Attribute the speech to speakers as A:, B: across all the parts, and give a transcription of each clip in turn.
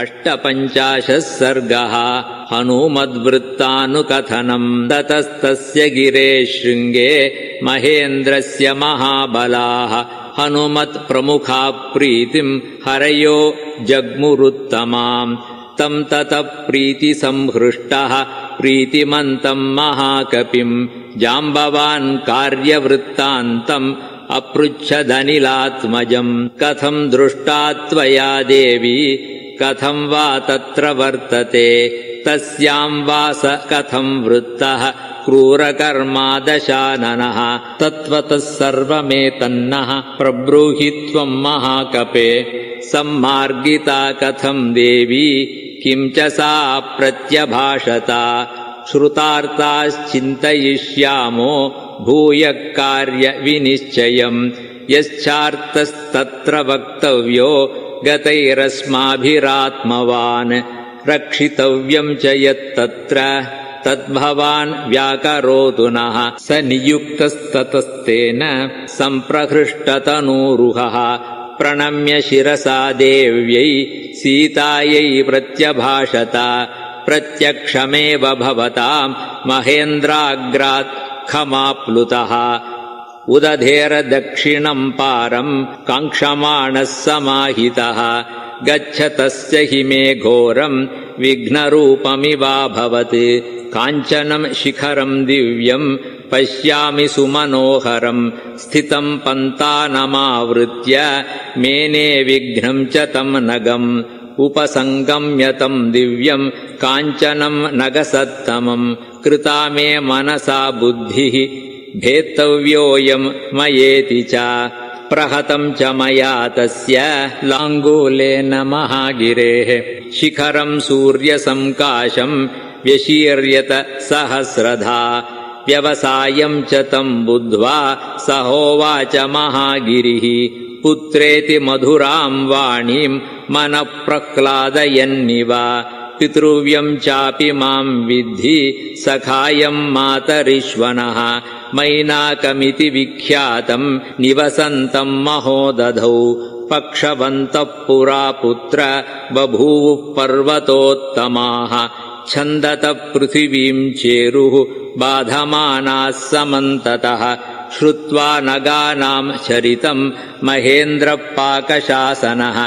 A: अष्टपञ्चाशः सर्गः हनूमद्वृत्तानुकथनम् ततस्तस्य गिरे शृङ्गे महेन्द्रस्य महाबलाः हनुमत्प्रमुखा प्रीतिम् हरयो जग्मुरुत्तमाम् तम् ततः प्रीतिसंहृष्टः प्रीतिमन्तम् महाकपिम् जाम्बवान् कार्यवृत्तान्तम् अपृच्छदनिलात्मजम् कथम् दृष्टा त्वया देवी कथम् वा तत्र वर्तते तस्याम् वास कथम् वृत्तः क्रूरकर्मा दशाननः तत्त्वतः सर्वमेतन्नः प्रब्रूहि त्वम् महाकपे सम्मार्गिता कथम् देवी किम् च सा प्रत्यभाषता श्रुतार्ताश्चिन्तयिष्यामो भूयः कार्यविनिश्चयम् यश्चार्थस्तत्र वक्तव्यो गतैरस्माभिरात्मवान् रक्षितव्यम् च यत्तत्र तद्भवान् व्याकरोतु नः स नियुक्तस्ततस्तेन सम्प्रहृष्टतनूरुहः प्रणम्य शिरसा देव्यै सीतायै प्रत्यभाषत प्रत्यक्षमेव भवताम् महेन्द्राग्रात् खमाप्लुतः उदधेर दक्षिणम् पारम् काङ्क्षमाणः समाहितः गच्छ तस्य हि मे घोरम् विघ्नरूपमिवाभवत् काञ्चनम् शिखरम् दिव्यम् पश्यामि सुमनोहरम् स्थितम् पन्तानमावृत्य मेने विघ्नम् च तम् नगम् उपसङ्गम्य तम् दिव्यम् काञ्चनम् नगसत्तमम् कृता मे मनसा बुद्धिः भेत्तव्योऽयम् मयेति च प्रहतम् च मया तस्य लाङ्गूलेन महागिरेः शिखरम् सूर्यसङ्काशम् व्यशीर्यत सहस्रधा व्यवसायम् च तम् बुद्ध्वा सहोवाच महागिरिः पुत्रेति मधुराम् वाणीम् मनः प्रह्लादयन्निव पितृव्यम् चापि माम् विद्धि सखायम् मातरिश्वनः मैनाकमिति विख्यातम् निवसन्तम् महोदधौ पक्षवन्तः पुरा पुत्र बभूवुः पर्वतोत्तमाः छन्दतः पृथिवीम् चेरुः बाधमानाः समन्ततः श्रुत्वा नगानाम् चरितम् महेन्द्रपाकशासनः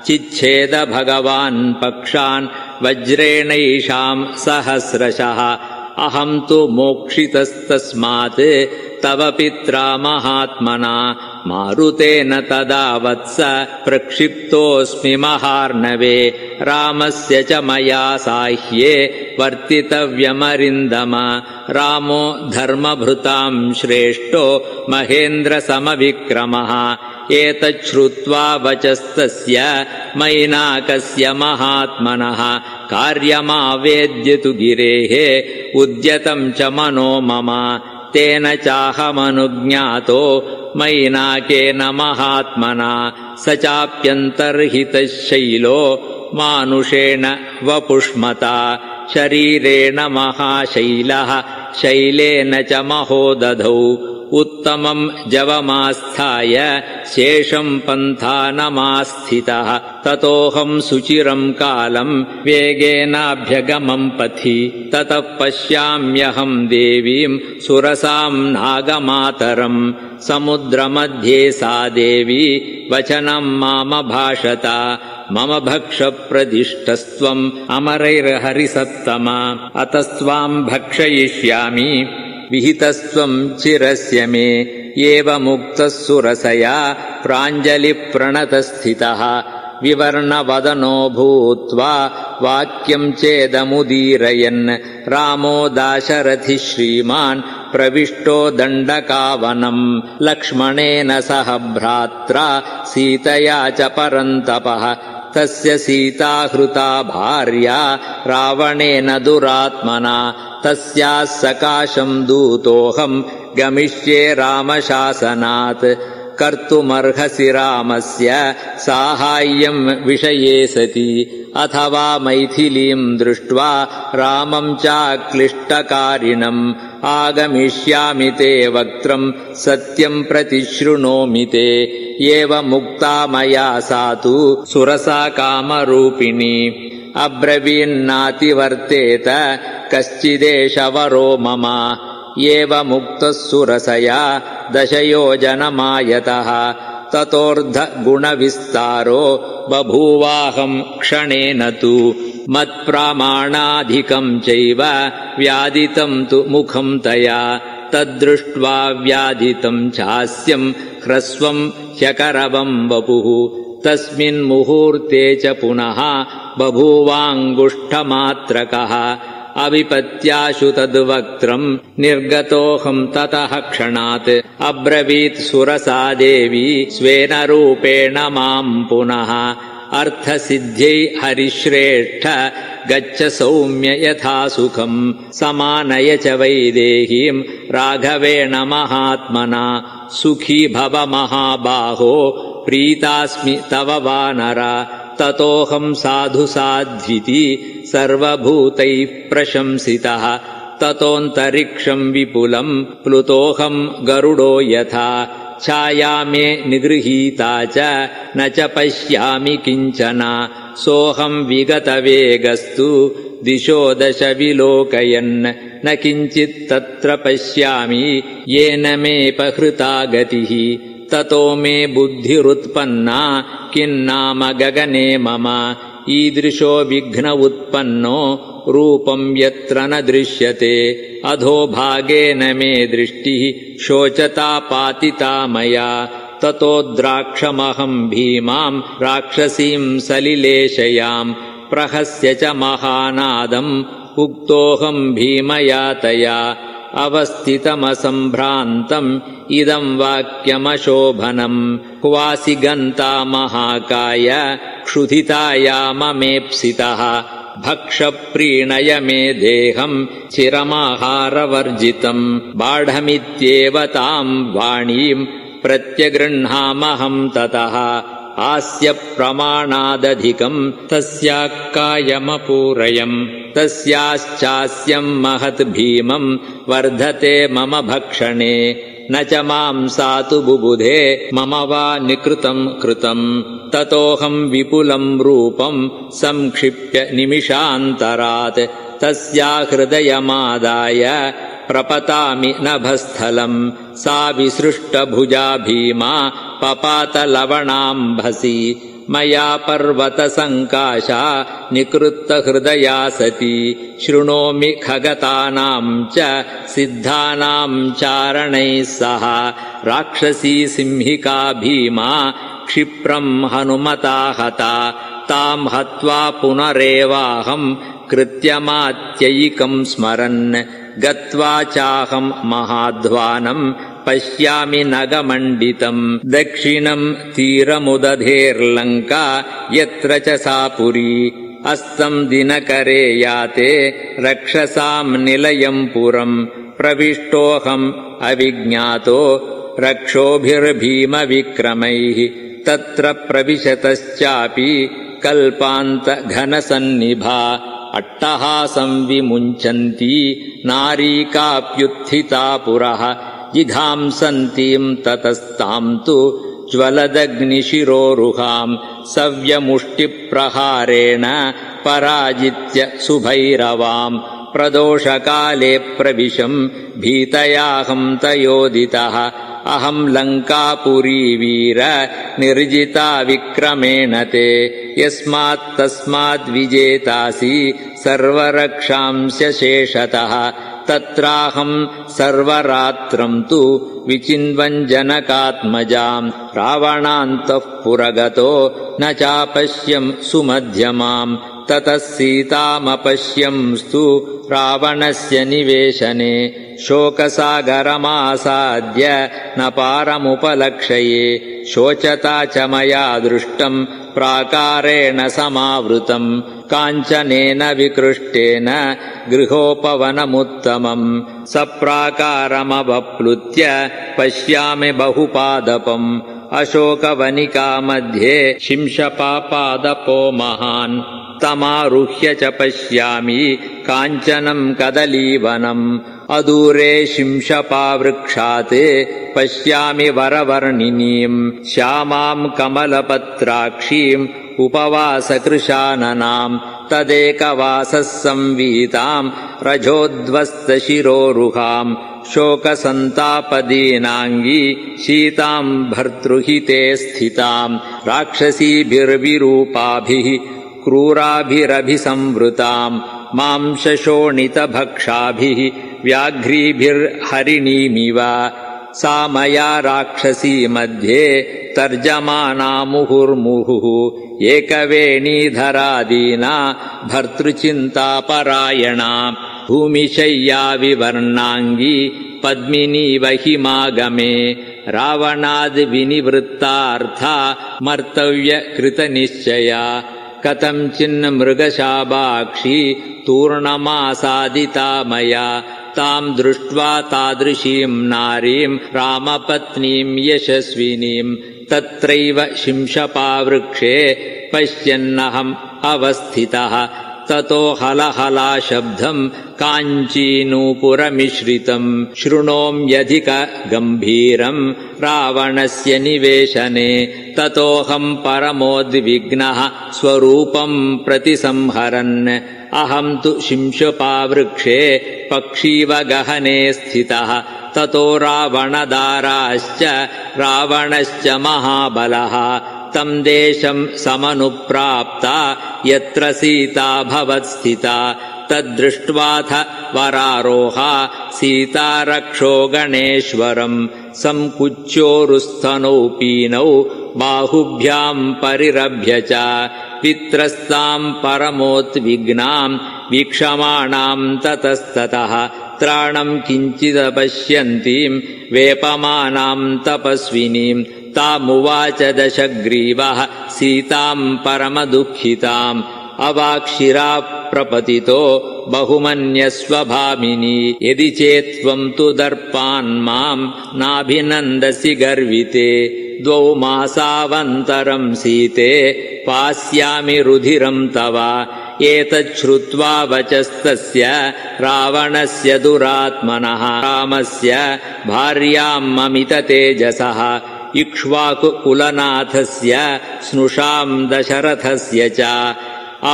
A: चिच्छेद भगवान् पक्षान् वज्रेणैषाम् सहस्रशः अहम् तु मोक्षितस्तस्मात् तव पित्रा महात्मना मारुतेन तदा वत्स प्रक्षिप्तोऽस्मि महार्णवे रामस्य च मया साह्ये वर्तितव्यमरिन्दम रामो धर्मभृताम् श्रेष्ठो महेन्द्रसमविक्रमः एतच्छ्रुत्वा वचस्तस्य मैनाकस्य महात्मनः कार्यमावेद्य तु गिरेः उद्यतम् च मनो मम तेन चाहमनुज्ञातो मैनाकेन महात्मना स चाप्यन्तर्हितः शैलो मानुषेण वपुष्मता शरीरेण महाशैलः शैलेन च महोदधौ उत्तमम् जवमास्थाय शेषम् पन्थानमास्थितः ततोऽहम् सुचिरम् कालम् वेगेनाभ्यगमम् पथि ततः पश्याम्यहम् देवीम् सुरसाम् नागमातरम् समुद्रमध्ये सा देवी वचनम् मामभाषत मम भक्षप्रदिष्टस्त्वम् अमरैर्हरिसत्तमा अतस्त्वाम् भक्षयिष्यामि विहितस्त्वम् चिरस्य मे एवमुक्तः सुरसया प्राञ्जलिप्रणतस्थितः विवर्णवदनो भूत्वा वाक्यम् चेदमुदीरयन् रामो दाशरथिः श्रीमान् प्रविष्टो दण्डकावनम् लक्ष्मणेन सह भ्रात्रा सीतया च परन्तपः तस्य सीता हृता भार्या रावणेन दुरात्मना तस्याः सकाशम् दूतोऽहम् गमिष्ये रामशासनात् कर्तुमर्हसि रामस्य साहाय्यम् विषये सति अथवा मैथिलीम् दृष्ट्वा रामम् चाक्लिष्टकारिणम् आगमिष्यामि ते वक्त्रम् सत्यम् प्रतिशृणोमि ते एवमुक्ता मया सा तु सुरसा कामरूपिणी अब्रवीन्नातिवर्तेत कश्चिदेशवरो मम एवमुक्तः सुरसया दशयोजनमायतः ततोऽर्धगुणविस्तारो बभूवाहम् क्षणेन तु मत्प्रामाणाधिकम् चैव व्यादितम् तु मुखम् तया तद्दृष्ट्वा व्याधितम् चास्यम् ह्रस्वम् ह्यकरवम् वपुः तस्मिन्मुहूर्ते च पुनः बभूवाङ्गुष्ठमात्रकः अविपत्याशु तद्वक्त्रम् निर्गतोऽहम् ततः क्षणात् अब्रवीत् सुरसा देवी स्वेन रूपेण माम् पुनः अर्थसिद्ध्यै हरिश्रेष्ठ गच्छ सौम्य यथा सुखम् समानय च वैदेहीम् राघवेण महात्मना सुखी भव महाबाहो प्रीतास्मि तव वानर ततोऽहम् साधु साध्विति सर्वभूतैः प्रशंसितः ततोऽन्तरिक्षम् विपुलम् प्लुतोऽहम् गरुडो यथा छाया मे निगृहीता च न च पश्यामि किञ्चन सोऽहम् विगतवेगस्तु दिशो दश विलोकयन् न किञ्चित् तत्र पश्यामि येन मेऽपहृता गतिः ततो मे बुद्धिरुत्पन्ना किन्नाम गगने मम ईदृशो विघ्न उत्पन्नो रूपम् यत्र न दृश्यते अधोभागेन मे दृष्टिः शोचता पातिता मया ततो द्राक्षमहम् भीमाम् राक्षसीम् सलिलेशयाम् प्रहस्य च महानादम् उक्तोऽहम् भीमया तया अवस्थितमसम्भ्रान्तम् इदम् वाक्यमशोभनम् क्वासि गन्ता महाकाय क्षुधितायाममेप्सितः भक्षप्रीणय मे देहम् चिरमाहारवर्जितम् बाढमित्येव ताम् वाणीम् प्रत्यगृह्णामहम् ततः आस्य प्रमाणादधिकम् तस्याः कायमपूरयम् तस्याश्चास्यम् महत् भीमम् वर्धते मम भक्षणे न च माम् सा तु बुबुधे मम वा निकृतम् कृतम् ततोऽहम् विपुलम् रूपम् संक्षिप्य निमिषान्तरात् तस्या हृदयमादाय प्रपतामि नभस्थलम् सा विसृष्टभुजा भीमा पपातलवणाम्भसि मया पर्वतसङ्काशा निकृत्तहृदया सती शृणोमि खगतानाम् च सिद्धानाम् चारणैः सह राक्षसी सिंहिका भीमा क्षिप्रम् हनुमता हता ताम् हत्वा पुनरेवाहम् कृत्यमात्ययिकम् स्मरन् गत्वा चाहम् महाध्वानम् पश्यामि नगमण्डितम् दक्षिणम् तीरमुदधेर्लङ्का यत्र च सा पुरी अस्तम् दिनकरे याते रक्षसाम् निलयम् पुरम् प्रविष्टोऽहम् अविज्ञातो रक्षोभिर्भीमविक्रमैः तत्र प्रविशतश्चापि कल्पान्तघनसन्निभा अट्टहासम् विमुञ्चन्ती नारीकाप्युत्थिता पुरः जिघांसन्तीम् ततस्ताम् तु ज्वलदग्निशिरोरुहाम् सव्यमुष्टिप्रहारेण पराजित्य सुभैरवाम् प्रदोषकाले प्रविशम् भीतयाहम् तयोदितः अहम् लङ्कापुरी वीर निर्जिता विक्रमेण ते यस्मात्तस्माद्विजेतासि सर्वरक्षांस्य शेषतः तत्राहम् सर्वरात्रम् तु विचिन्वन् जनकात्मजाम् रावणान्तः पुरगतो न चापश्यम् सुमध्यमाम् ततः सीतामपश्यंस्तु रावणस्य निवेशने शोकसागरमासाद्य न पारमुपलक्षये शोचता च मया दृष्टम् प्राकारेण समावृतम् काञ्चनेन विकृष्टेन गृहोपवनमुत्तमम् सप्राकारमवप्लुत्य पश्यामि बहुपादपम् अशोकवनिका मध्ये शिंशपापादपो महान् तमारुह्य च पश्यामि काञ्चनम् कदलीवनम् अदूरे शिंशपावृक्षात् पश्यामि वरवर्णिनीम् श्यामाम् कमलपत्राक्षीम् उपवासकृशाननाम् तदेकवासः संवीताम् रजोद्वस्तशिरोरुहाम् शोकसन्तापदीनाङ्गी शीताम् भर्तृहिते स्थिताम् राक्षसीभिर्विरूपाभिः क्रूराभिरभिसंवृताम् मांसशोणितभक्षाभिः व्याघ्रीभिर्हरिणीमिव सा मया राक्षसी मध्ये तर्जमाना मुहुर्मुहुः एकवेणीधरादीना भर्तृचिन्तापरायणा भूमिशय्या विवर्णाङ्गी पद्मिनीव हिमागमे रावणाद्विनिवृत्तार्था मर्तव्यकृतनिश्चया कथञ्चिन्मृगशाबाक्षी तूर्णमासादिता मया ताम् दृष्ट्वा तादृशीम् नारीम् रामपत्नीम् यशस्विनीम् तत्रैव शिंशपावृक्षे पश्यन्नहम् अवस्थितः ततो हलहलाशब्दम् काञ्चीनूपुरमिश्रितम् शृणोम्यधिकगम्भीरम् रावणस्य निवेशने ततोऽहम् परमोद्विग्नः स्वरूपम् प्रतिसंहरन् अहम् तु शिंशपावृक्षे पक्षीव गहने स्थितः ततो रावणदाराश्च रावणश्च महाबलः तम् देशम् समनुप्राप्ता यत्र सीता भवत्स्थिता तद्दृष्ट्वाथ वरारोहा सीता रक्षो गणेश्वरम् संकुच्योरुस्थनौ पीनौ बाहुभ्याम् परिरभ्य च वित्रस्ताम् परमोद्विग्नाम् वीक्षमाणाम् ततस्ततः त्राणम् किञ्चिदपश्यन्तीम् वेपमानाम् तपस्विनीम् तामुवाच दशग्रीवः सीताम् परमदुःखिताम् अवाक्षिरा प्रपतितो बहुमन्यस्वभामिनी यदि चेत्त्वम् तु दर्पान्माम् नाभिनन्दसि गर्विते 2 मासावन्तरम् सीते पास्यामि रुधिरम् तव एतच्छ्रुत्वा वचस्तस्य रावणस्य दुरात्मनः रामस्य भार्याम् अमिततेजसः इक्ष्वाकुकुलनाथस्य स्नुषाम् दशरथस्य च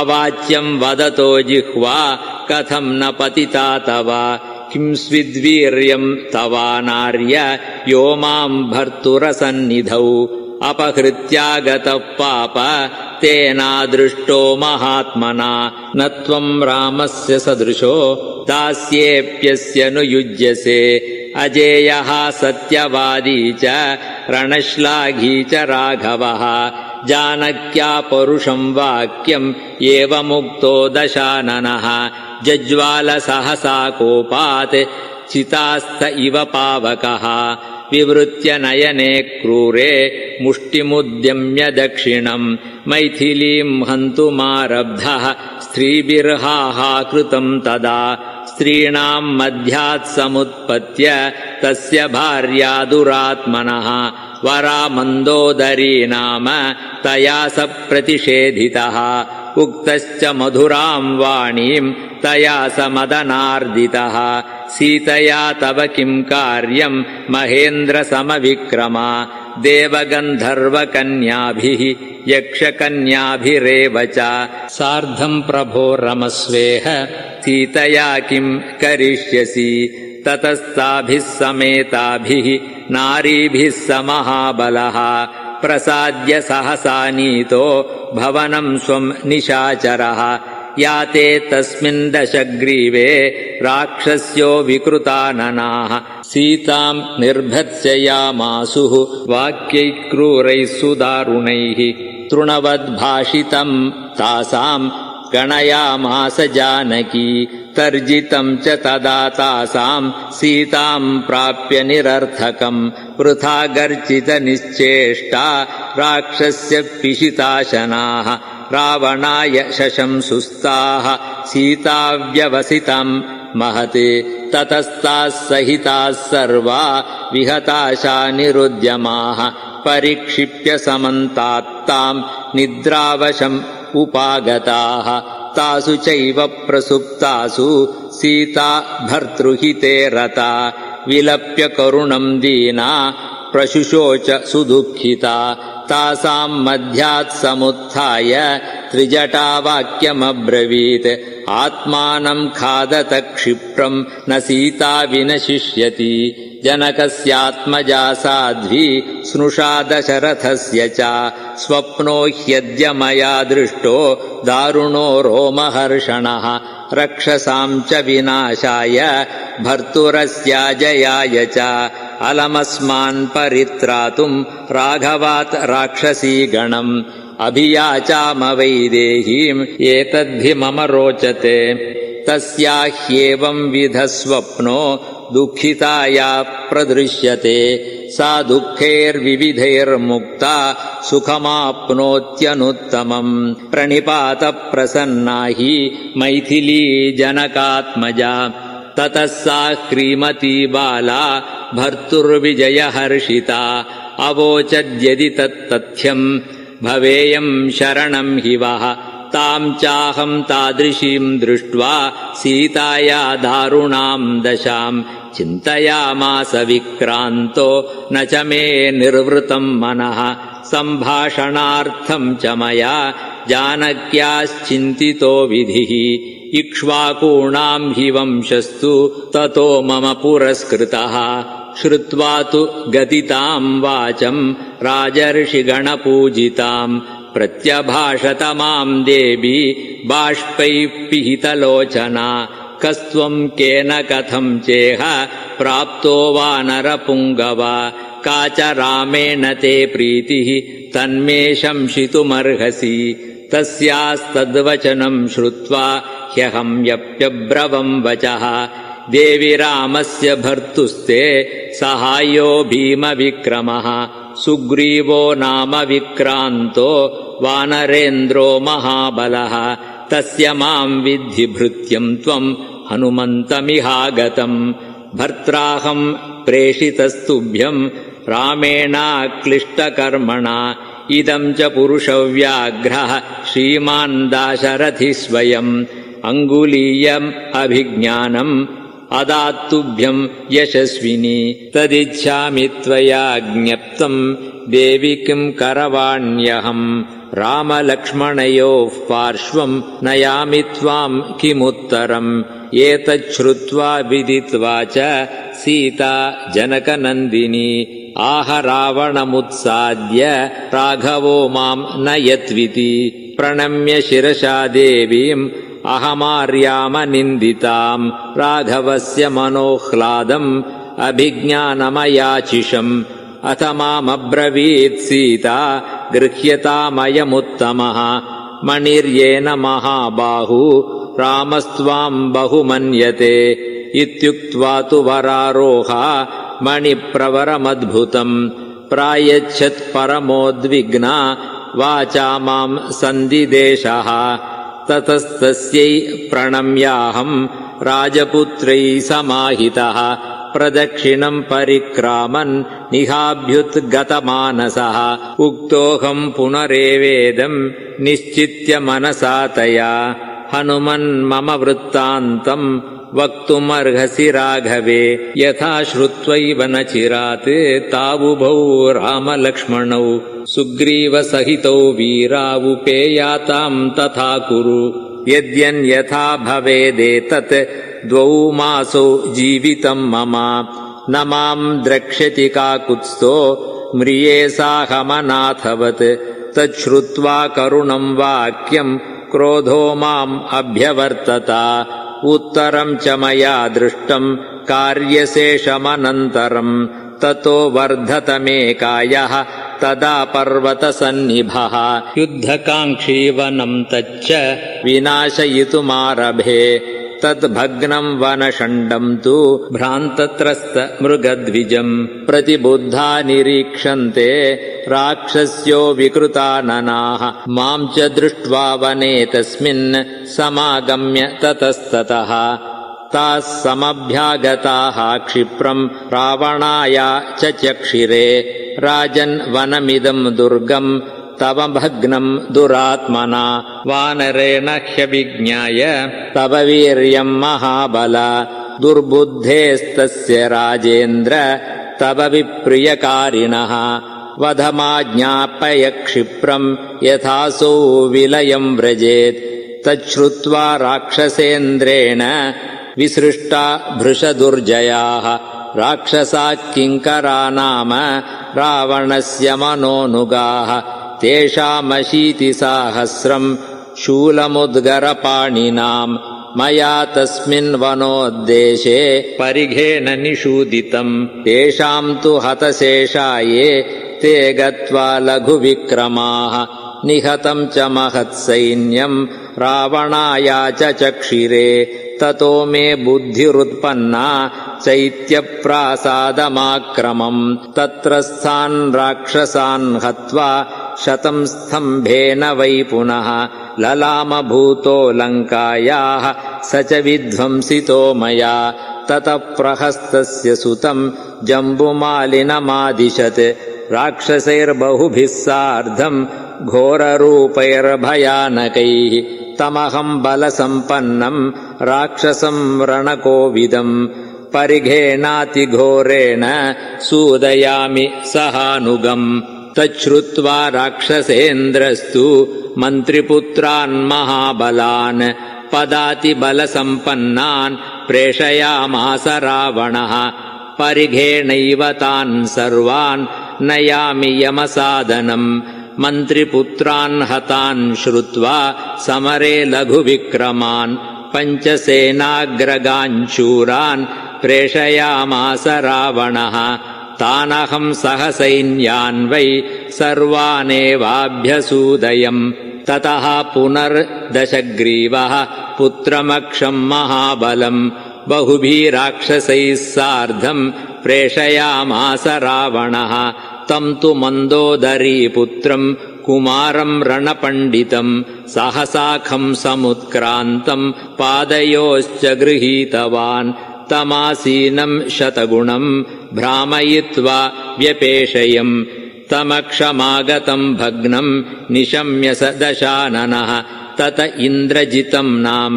A: अवाच्यम् वदतो जिह्वा कथम् न पतिता तव किं स्विद्वीर्यम् तवानार्य यो माम् भर्तुरसन्निधौ अपहृत्यागतः पाप तेनादृष्टो महात्मना न त्वम् रामस्य सदृशो दास्येऽप्यस्य नु युज्यसे अजेयः सत्यवादी च रणश्लाघी च राघवः जानक्या परुषम् वाक्यम् एवमुक्तो दशाननः जज्वाल सहसा कोपात् चितास्थ इव पावकः विवृत्य नयने क्रूरे मुष्टिमुद्यम्य दक्षिणम् मैथिलीम् हन्तुमारब्धः स्त्रीभिर्हाहाकृतम् तदा स्त्रीणाम् मध्यात् समुत्पत्य तस्य भार्या दुरात्मनः वरा मन्दोदरी नाम तया स प्रतिषेधितः उक्तश्च मधुराम् वाणीम् तया स मदनार्दितः सीतया तव किम् कार्यम् महेन्द्र समविक्रमा देवगन्धर्वकन्याभिः यक्षकन्याभिरेव च सार्धम् प्रभो रमस्वेह सीतया किम् करिष्यसि ततस्ताभिः समेताभिः नारीभिः स महाबलः प्रसाद्य सहसा नीतो भवनम् स्वम् निशाचरः याते तस्मिन् दशग्रीवे राक्षस्यो विकृताननाः सीताम् निर्भत्सयामासुः वाक्यैः क्रूरैः सुदारुणैः तृणवद्भाषितम् तासाम् गणयामास जानकी तर्जितम् च तदा तासाम् सीताम् प्राप्य निरर्थकम् वृथा गर्जितनिश्चेष्टा राक्षस्य पिशिताशनाः रावणाय शशंसुस्ताः सीताव्यवसितम् महते ततस्ताः सहिताः सर्वा विहताशा निरुद्यमाः परिक्षिप्य समन्तात्ताम् निद्रावशम् उपागताः तासु चैव प्रसुप्तासु सीता भर्तृहिते रता विलप्य करुणम् दीना प्रशुशोच सुदुःखिता तासाम् मध्यात् समुत्थाय त्रिजटावाक्यमब्रवीत् आत्मानम् खादत क्षिप्रम् न सीता विनशिष्यति जनकस्यात्मजा साध्वी स्नुषा दशरथस्य च स्वप्नो ह्यद्य मया दृष्टो दारुणो रोमहर्षणः रक्षसाम् च विनाशाय भर्तुरस्याजयाय च अलमस्मान् परित्रातुम् राघवात् राक्षसीगणम् अभियाचाम वैदेहीम् एतद्धि मम रोचते तस्या ह्येवम् विधः स्वप्नो दुःखिताया प्रदृश्यते सा दुःखैर्विविधैर्मुक्ता सुखमाप्नोत्यनुत्तमम् प्रणिपात प्रसन्ना हि मैथिली जनकात्मजा ततः सा ह्रीमती बाला भर्तुर्विजयहर्षिता अवोचद्यदि तत्तथ्यम् भवेयम् शरणम् हि वः ताम् चाहम् तादृशीम् दृष्ट्वा सीताया दारुणाम् दशाम् चिन्तयामास विक्रान्तो न च मे निर्वृतम् मनः सम्भाषणार्थम् च मया जानक्याश्चिन्तितो विधिः इक्ष्वाकूणाम् हि वंशस्तु ततो मम पुरस्कृतः श्रुत्वा तु गदिताम् वाचम् राजर्षिगणपूजिताम् प्रत्यभाषत माम् देवी बाष्पैः पिहितलोचना कस्त्वम् केन कथम् चेह प्राप्तो वानरपुङ्गव का च रामेण ते प्रीतिः तन्मे शंसितुमर्हसि तस्यास्तद्वचनम् श्रुत्वा ह्यहम् यप्यब्रवम् वचः देवि रामस्य भर्तुस्ते सहायो भीमविक्रमः सुग्रीवो नाम विक्रान्तो वानरेन्द्रो महाबलः तस्य माम् विद्धि भृत्यम् त्वम् हनुमन्तमिहागतम् भर्त्राहम् प्रेषितस्तुभ्यम् रामेणाक्लिष्टकर्मणा इदम् च पुरुषव्याघ्रः श्रीमान् दाशरथि स्वयम् अङ्गुलीयम् अभिज्ञानम् अदात्तुभ्यम् यशस्विनी तदिच्छामि त्वया ज्ञप्तम् देवि किम् करवाण्यहम् रामलक्ष्मणयोः पार्श्वम् नयामि त्वाम् किमुत्तरम् एतच्छ्रुत्वा विदित्वा च सीता जनकनन्दिनी आह रावणमुत्साद्य राघवो माम् न यत्विति प्रणम्य शिरसा देवीम् अहमार्यामनिन्दिताम् राघवस्य मनोह्लादम् अभिज्ञानमयाचिषम् अथ मामब्रवीत् सीता गृह्यतामयमुत्तमः मणिर्येन महाबाहु रामस्त्वाम् बहुमन्यते इत्युक्त्वा तु वरारोहा मणिप्रवरमद्भुतम् प्रायच्छत्परमोद्विग्ना वाचा माम् सन्दिदेशः ततस्तस्यै प्रणम्याहम् राजपुत्रैः समाहितः प्रदक्षिणम् परिक्रामन् निहाभ्युद्गतमानसः उक्तोऽहम् पुनरेवेदम् निश्चित्य मनसा तया हनुमन् मम वृत्तान्तम् वक्तुमर्हसि राघवे यथा श्रुत्वैव न चिरात् तावुभौ रामलक्ष्मणौ सुग्रीवसहितौ वीरावुपेयाताम् तथा कुरु यद्यन्यथा भवेदेतत् द्वौ मासौ जीवितम् मम न माम् द्रक्ष्यति काकुत्स्थो म्रिये साहमनाथवत् तच्छ्रुत्वा करुणम् वाक्यम् क्रोधो माम् अभ्यवर्तत उत्तरम् च मया दृष्टम् कार्यशेषमनन्तरम् ततो वर्धतमे कायः तदा पर्वतसन्निभः युद्धकाङ्क्षी वनम् तच्च विनाशयितुमारभे तद्भग्नम् वनषण्डम् तु भ्रान्तत्रस्तमृगद्विजम् प्रतिबुद्धा निरीक्षन्ते राक्षस्यो विकृताननाः माम् च दृष्ट्वा वने तस्मिन् समागम्य ततस्ततः ताः समभ्यागताः क्षिप्रम् रावणाय च चक्षिरे राजन् वनमिदम् दुर्गम् तव भग्नम् दुरात्मना वानरेण ह्यभिज्ञाय तव वीर्यम् महाबल दुर्बुद्धेस्तस्य राजेन्द्र तव विप्रियकारिणः वधमाज्ञापय क्षिप्रम् यथासौ विलयम् व्रजेत् तच्छ्रुत्वा राक्षसेन्द्रेण विसृष्टा भृशदुर्जयाः राक्षसा किङ्करा नाम रावणस्य मनोनुगाः तेषामशीतिसाहस्रम् शूलमुद्गरपाणिनाम् मया तस्मिन् वनोद्देशे परिघेन निषूदितम् तेषाम् तु हतशेषाये ते गत्वा लघुविक्रमाः निहतम् च महत्सैन्यम् रावणाया च चक्षिरे ततो मे बुद्धिरुत्पन्ना चैत्यप्रासादमाक्रमम् तत्रस्थान् राक्षसान् हत्वा 100 स्तम्भेन वै पुनः ललामभूतो लङ्कायाः स च विध्वंसितो मया ततः प्रहस्तस्य सुतम् जम्बुमालिनमादिशत् राक्षसैर्बहुभिः सार्धम् घोररूपैर्भयानकैः तमहम् बलसम्पन्नम् राक्षसम् रणकोविदम् परिघेणातिघोरेण सूदयामि सहानुगम् तच्छ्रुत्वा राक्षसेन्द्रस्तु मन्त्रिपुत्रान् महाबलान् पदातिबलसम्पन्नान् प्रेषयामास रावणः परिघेणैव तान् सर्वान् नयामि यमसादनम् मन्त्रिपुत्रान् हतान् श्रुत्वा समरे लघुविक्रमान् 5 सेनाग्रगाञ्चूरान् प्रेषयामास रावणः तानहम् सहसैन्यान् वै सर्वानेवाभ्यसूदयम् ततः पुनर्दशग्रीवः पुत्रमक्षम् महाबलम् बहुभिः राक्षसैः सार्धम् प्रेषयामास रावणः तम् तु मन्दोदरीपुत्रम् कुमारम् रणपण्डितम् सहसाखम् समुत्क्रान्तम् पादयोश्च गृहीतवान् तमासीनम् शतगुणम् भ्रामयित्वा व्यपेशयम् तमक्षमागतम् भग्नम् निशम्य स दशाननः तत इन्द्रजितम् नाम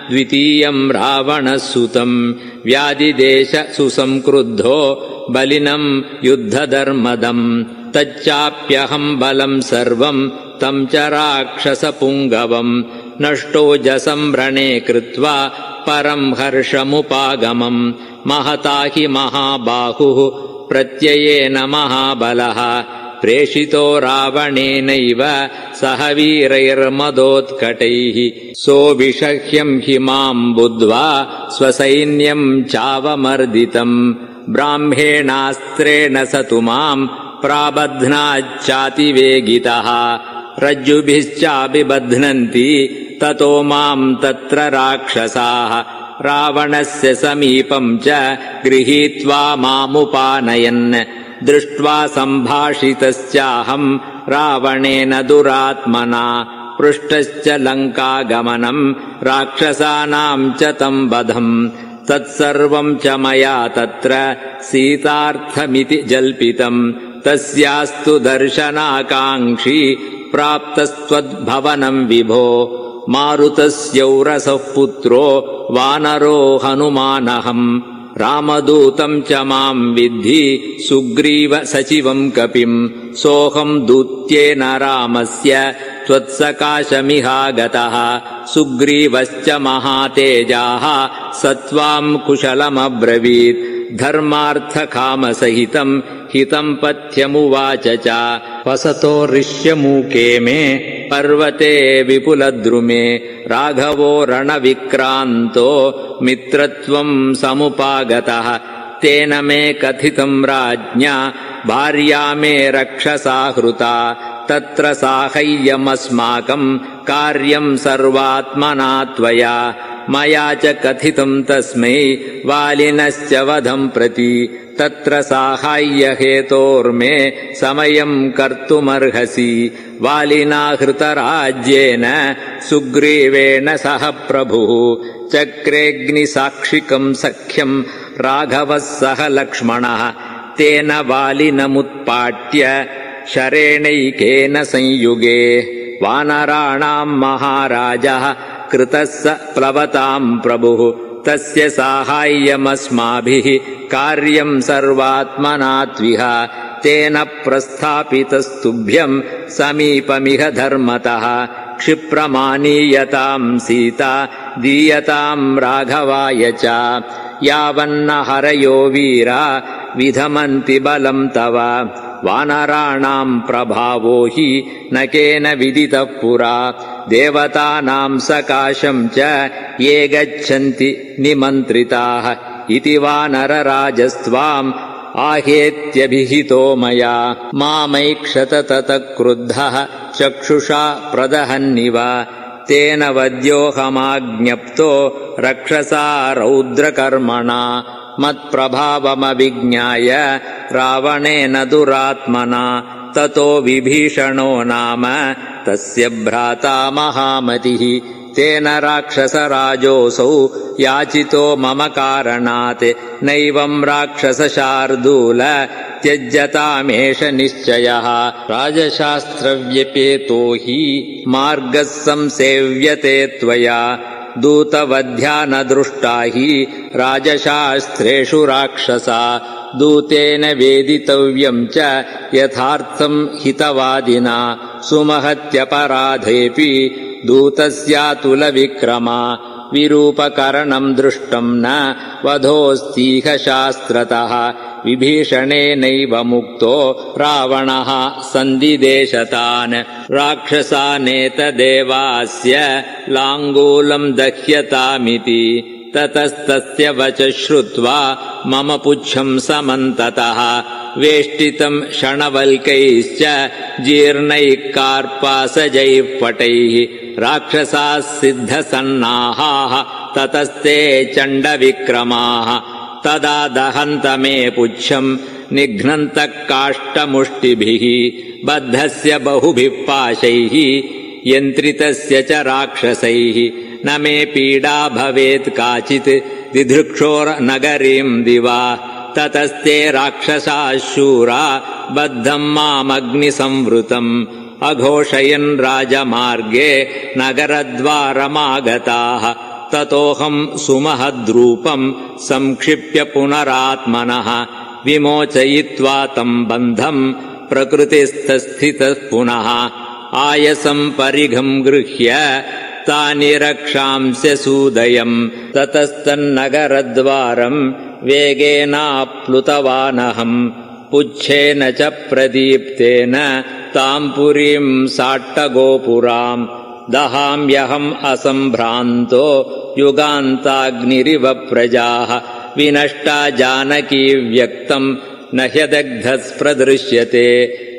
A: द्वितीयम् रावणः सुतम् व्याधिदेश सुसंक्रुद्धो बलिनम् युद्धधर्मदम् तच्चाप्यहम् बलम् सर्वम् तम् च राक्षसपुङ्गवम् नष्टोजसम् रणे कृत्वा परम् हर्षमुपागमम् महता हि महाबाहुः प्रत्ययेन महाबलः प्रेषितो रावणेनैव सह वीरैर्मदोत्कटैः सोऽभिषह्यम् हि माम् बुद्ध्वा स्वसैन्यम् चावमर्दितम् ब्राह्मेणास्त्रेण स तु माम् प्राबध्नाच्चातिवेगितः रज्जुभिश्चाभिबध्नन्ति ततो माम् तत्र राक्षसाः रावणस्य समीपम् च गृहीत्वा मामुपानयन् दृष्ट्वा सम्भाषितश्चाहम् रावणेन दुरात्मना पृष्टश्च लङ्कागमनम् राक्षसानाम् च तम् वधम् तत्सर्वम् च मया तत्र सीतार्थमिति जल्पितम् तस्यास्तु दर्शनाकाङ्क्षी प्राप्तस्त्वद्भवनम् विभो मारुतस्यौरसः पुत्रो वानरो हनुमानहम् रामदूतम् च माम् विद्धि सुग्रीव सचिवम् कपिम् सोऽहम् दूत्येन रामस्य त्वत्सकाशमिहागतः सुग्रीवश्च महातेजाः सत्त्वाम् कुशलमब्रवीत् धर्मार्थकामसहितम् हितम् पथ्यमुवाच च वसतो ऋष्यमूके मे पर्वते विपुलद्रुमे राघवो रणविक्रान्तो मित्रत्वम् समुपागतः तेन मे कथितम् राज्ञा भार्या मे रक्षसा हृता तत्र साहाय्यमस्माकम् कार्यम् सर्वात्मना त्वया मया च कथितम् तस्मै वालिनश्च वधम् प्रति तत्र साहाय्यहेतोर्मे समयम् कर्तुमर्हसि वालिना हृतराज्येन सुग्रीवेण सह प्रभुः चक्रेऽग्निसाक्षिकम् सख्यम् राघवः सह लक्ष्मणः तेन वालिनमुत्पाट्य शरेणैकेन संयुगे वानराणाम् महाराजः कृतः स प्लवताम् प्रभुः तस्य साहाय्यमस्माभिः कार्यम् सर्वात्मनात्विह तेन प्रस्थापितस्तुभ्यम् समीपमिह धर्मतः क्षिप्रमानीयताम् सीता दीयताम् राघवाय च यावन्न हरयो वीरा विधमन्ति बलम् तव वानराणाम् प्रभावो हि न केन विदितः पुरा देवतानाम् सकाशम् च ये गच्छन्ति निमन्त्रिताः इति वानरराजस्त्वाम् आहेत्यभिहितो मया मामैक्षत ततः क्रुद्धः चक्षुषा प्रदहन्निव तेन वद्योऽहमाज्ञप्तो रक्षसा रौद्रकर्मणा मत्प्रभावमभिज्ञाय रावणेन दुरात्मना ततो विभीषणो नाम तस्य भ्राता महामतिः तेन राक्षसराजोऽसौ याचितो मम कारणात् नैवम् राक्षसशार्दूल त्यज्यतामेष निश्चयः राजशास्त्रव्यपेतो हि मार्गः संसेव्यते त्वया दूतवध्या न दृष्टा हि राजशास्त्रेषु राक्षसा दूतेन वेदितव्यम् च यथार्थम् हितवादिना सुमहत्यपराधेऽपि दूतस्यातुलविक्रमा विरूपकरणम् दृष्टम् न वधोऽस्तीह शास्त्रतः विभीषणेनैव मुक्तो रावणः सन्दिदेशतान् राक्षसानेतदेवास्य लाङ्गूलम् दह्यतामिति ततस्तस्य वचः श्रुत्वा मम पुच्छम् समन्ततः वेष्टितम् क्षणवल्कैश्च जीर्णैः कार्पासजैः पटैः राक्षसाः सिद्धसन्नाहाः ततस्ते चण्डविक्रमाः तदा दहन्त मे पुच्छम् निघ्नन्तः काष्ठमुष्टिभिः बद्धस्य बहुभिः पाशैः यन्त्रितस्य च राक्षसैः न मे पीडा भवेत् काचित् दिधृक्षोर्नगरीम् दिवा ततस्ते राक्षसाः शूरा बद्धम् मामग्निसंवृतम् अघोषयन् राजमार्गे नगरद्वारमागताः ततोऽहम् सुमहद्रूपम् संक्षिप्य पुनरात्मनः विमोचयित्वा तम् बन्धम् प्रकृतिस्थस्थितः पुनः आयसम् परिघम् गृह्य तानि रक्षांस्य सूदयम् ततस्तन्नगरद्वारम् वेगेनाप्लुतवानहम् पुच्छेन च प्रदीप्तेन ताम् पुरीम् साट्टगोपुराम् दहाम्यहम् असम्भ्रान्तो युगान्ताग्निरिव प्रजाः विनष्टा जानकी व्यक्तम् न ह्यदग्धस्प्रदृश्यते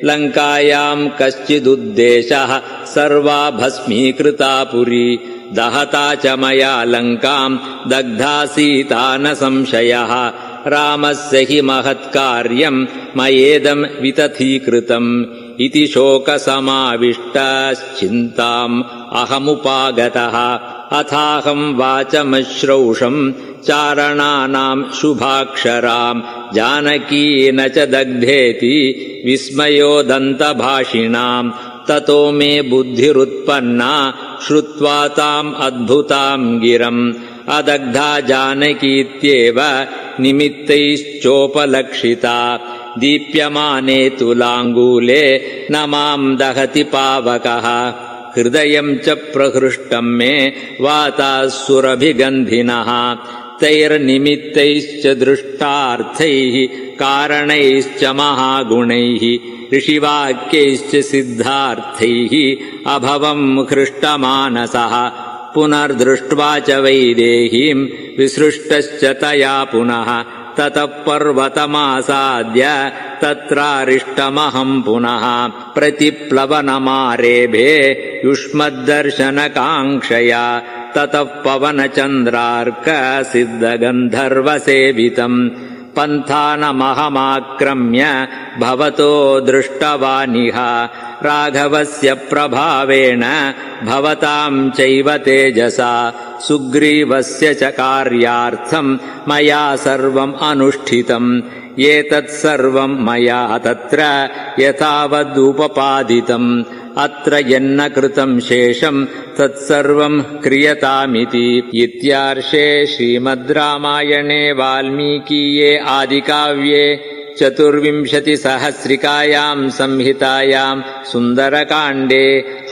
A: लङ्कायाम् कश्चिदुद्देशः सर्वा भस्मीकृता पुरी दहता च मया लङ्काम् दग्धा सीता न संशयः रामस्य हि महत्कार्यम् मयेदम् वितथीकृतम् इति शोकसमाविष्टश्चिन्ताम् अहमुपागतः अथाहम् वाचमश्रौषम् चारणानाम् शुभाक्षराम् जानकी न च दग्धेति विस्मयोदन्तभाषिणाम् ततो मे बुद्धिरुत्पन्ना श्रुत्वा ताम् अद्भुताम् गिरम् अदग्धा जानकीत्येव निमित्तैश्चोपलक्षिता दीप्यमाने तुलाङ्गूले न माम् दहति पावकः हृदयम् च प्रहृष्टम् मे वातासुरभिगन्धिनः तैर्निमित्तैश्च दृष्टार्थैः कारणैश्च महागुणैः ऋषिवाक्यैश्च सिद्धार्थैः अभवम् हृष्टमानसः पुनर्दृष्ट्वा च वैदेहीम् विसृष्टश्च तया पुनः ततः पर्वतमासाद्य तत्रारिष्टमहम् पुनः प्रतिप्लवनमारेभे युष्मद्दर्शनकाङ्क्षया ततः पवनचन्द्रार्कसिद्धगन्धर्वसेवितम् पन्थानमहमाक्रम्य भवतो दृष्टवानिह राघवस्य प्रभावेण भवताम् चैव तेजसा सुग्रीवस्य च कार्यार्थम् मया सर्वम् अनुष्ठितम् एतत् सर्वम् मया तत्र यथावदुपपादितम् अत्र यन्न कृतम् शेषम् तत्सर्वम् क्रियतामिति। इत्यार्षे श्रीमद् रामायणे वाल्मीकीये आदिकाव्ये 24सहस्रिकायाम् संहितायाम् सुन्दरकाण्डे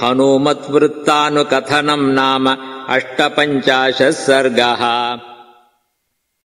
A: हनुमद्वृत्तानुकथनम् नाम 58 सर्गः।